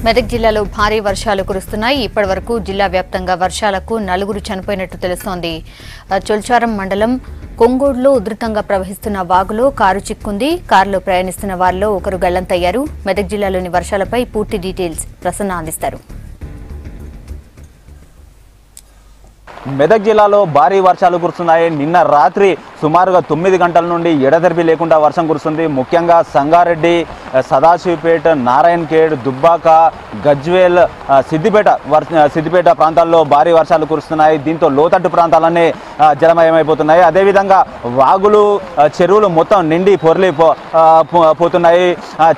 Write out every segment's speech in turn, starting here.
మెదక్ జిల్లాలో భారీ వర్షాలు కురుస్తున్నాయి. ఇప్పటివరకు జిల్లా వ్యాప్తంగా వర్షాలకు 4 చనిపోయినట్టు తెలుస్తోంది. చొల్చారం మండలం కొంగోడ్లో ఉధృతంగా ప్రవహిస్తున్న వాగులో కారు చిక్కుంది. కారులో ప్రయాణిస్తున్న వారిలో ఒకరు గల్లంతయ్యారు. మెదక్ జిల్లాలోని వర్షాలపై పూర్తి డీటెయిల్స్ ప్రసన్న అందిస్తారు. మెదక్ జిల్లాలో భారీ వర్షాలు కురుస్తున్నాయి. నిన్న రాత్రి సుమారుగా 9 గంటల నుండి ఎడతెరిపి లేకుండా వర్షం కురుస్తుంది. ముఖ్యంగా సంగారెడ్డి, సదాశివపేట, నారాయణఖేడ్, దుబ్బాక, గజ్వేల్, సిద్దిపేట ప్రాంతాల్లో భారీ వర్షాలు కురుస్తున్నాయి. దీంతో లోతట్టు ప్రాంతాలన్నీ జలమయమైపోతున్నాయి. అదేవిధంగా వాగులు, చెరువులు మొత్తం నిండి పొర్లి పోతున్నాయి.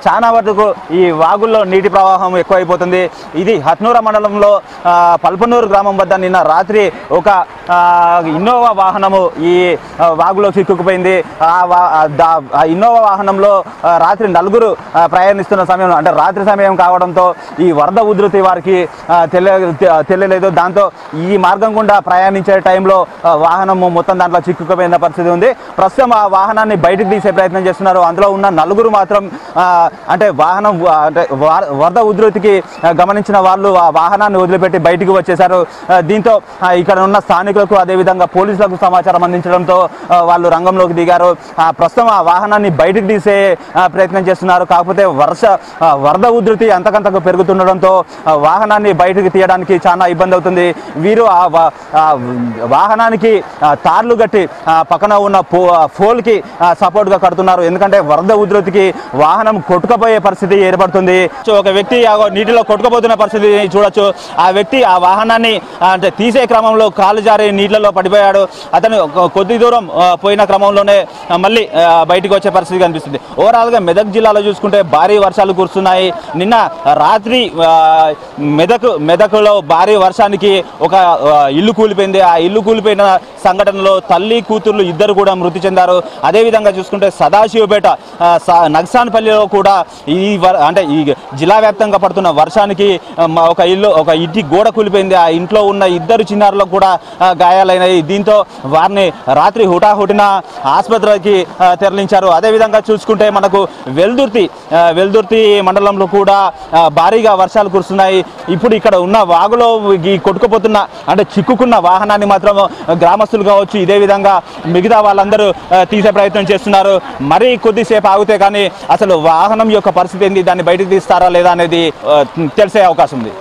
చాలా వరకు ఈ వాగుల్లో నీటి ప్రవాహం ఎక్కువైపోతుంది. ఇది హత్నూర మండలంలో పల్పనూరు గ్రామం వద్ద నిన్న రాత్రి ఒక ఇన్నోవా వాహనము ఈ వాగులో చిక్కుకుపోయింది. ఆ ఇన్నోవా వాహనంలో రాత్రి 4 ప్రయాణిస్తున్న సమయంలో, అంటే రాత్రి సమయం కావడంతో ఈ వరద ఉధృతి వారికి తెలియలేదు. దాంతో ఈ మార్గం గుండా ప్రయాణించే టైంలో వాహనము మొత్తం దాంట్లో చిక్కుకుపోయిన పరిస్థితి ఉంది. ప్రస్తుతం ఆ వాహనాన్ని బయటకు తీసే ప్రయత్నం చేస్తున్నారు. అందులో ఉన్న 4 మాత్రం అంటే వాహనం వరద ఉధృతికి గమనించిన వాళ్ళు ఆ వాహనాన్ని వదిలిపెట్టి బయటికి వచ్చేశారు. దీంతో ఇక్కడ ఉన్న స్థానికులకు అదేవిధంగా పోలీసులకు సమాచారం అందించడంతో వాళ్ళు రంగంలోకి దిగారు. ప్రస్తుతం ఆ వాహనాన్ని బయటకు తీసే ప్రయత్నం చేస్తున్నారు. కాకపోతే వరద ఉధృతి అంతకంతకు పెరుగుతుండడంతో వాహనాన్ని బయటకు తీయడానికి చాలా ఇబ్బంది అవుతుంది. వీరు ఆ వాహనానికి తార్లు కట్టి పక్కన ఉన్న పోల్కి సపోర్ట్గా కడుతున్నారు. ఎందుకంటే వరద ఉధృతికి వాహనం కొట్టుకుపోయే పరిస్థితి ఏర్పడుతుంది. ఒక వ్యక్తి నీటిలో కొట్టుకుపోతున్న పరిస్థితి చూడొచ్చు. ఆ వ్యక్తి ఆ వాహనాన్ని అంటే తీసే క్రమంలో కాలు జారి నీటిలో పడిపోయాడు. అతను కొద్ది దూరం పోయిన క్రమంలోనే మళ్ళీ బయటకు వచ్చే పరిస్థితి కనిపిస్తుంది. ఓవరాల్గా మెదక్ జిల్లాలో చూసుకుంటే భారీ వర్షాలు కురుస్తున్నాయి. నిన్న రాత్రి మెదక్లో భారీ వర్షానికి ఒక ఇల్లు కూలిపోయింది. ఆ ఇల్లు కూలిపోయిన సంఘటనలో తల్లి కూతుర్లు ఇద్దరు కూడా మృతి చెందారు. అదేవిధంగా చూసుకుంటే సదాశివపేట నగ్సాన్పల్లిలో కూడా ఈ జిల్లా వ్యాప్తంగా పడుతున్న వర్షానికి ఒక ఇంటి గోడ కూలిపోయింది. ఆ ఇంట్లో ఉన్న 2 చిన్నారులకు కూడా గాయాలైనాయి. దీంతో వారిని రాత్రి హుటాహుటిన ఆసుపత్రికి తరలించారు. అదేవిధంగా చూసుకుంటే మనకు వెల్దుర్తి మండలంలో కూడా భారీగా వర్షాలు కురుస్తున్నాయి. ఇప్పుడు ఇక్కడ ఉన్న వాగులో కొట్టుకుపోతున్న అంటే చిక్కుకున్న వాహనాన్ని మాత్రం గ్రామస్తులు కావచ్చు, ఇదే విధంగా మిగతా వాళ్ళందరూ తీసే ప్రయత్నం చేస్తున్నారు. మరీ కొద్దిసేపు ఆగితే కానీ అసలు వాహనం యొక్క పరిస్థితి ఏంది, దాన్ని బయటకు తీస్తారా లేదా అనేది తెలిసే అవకాశం ఉంది.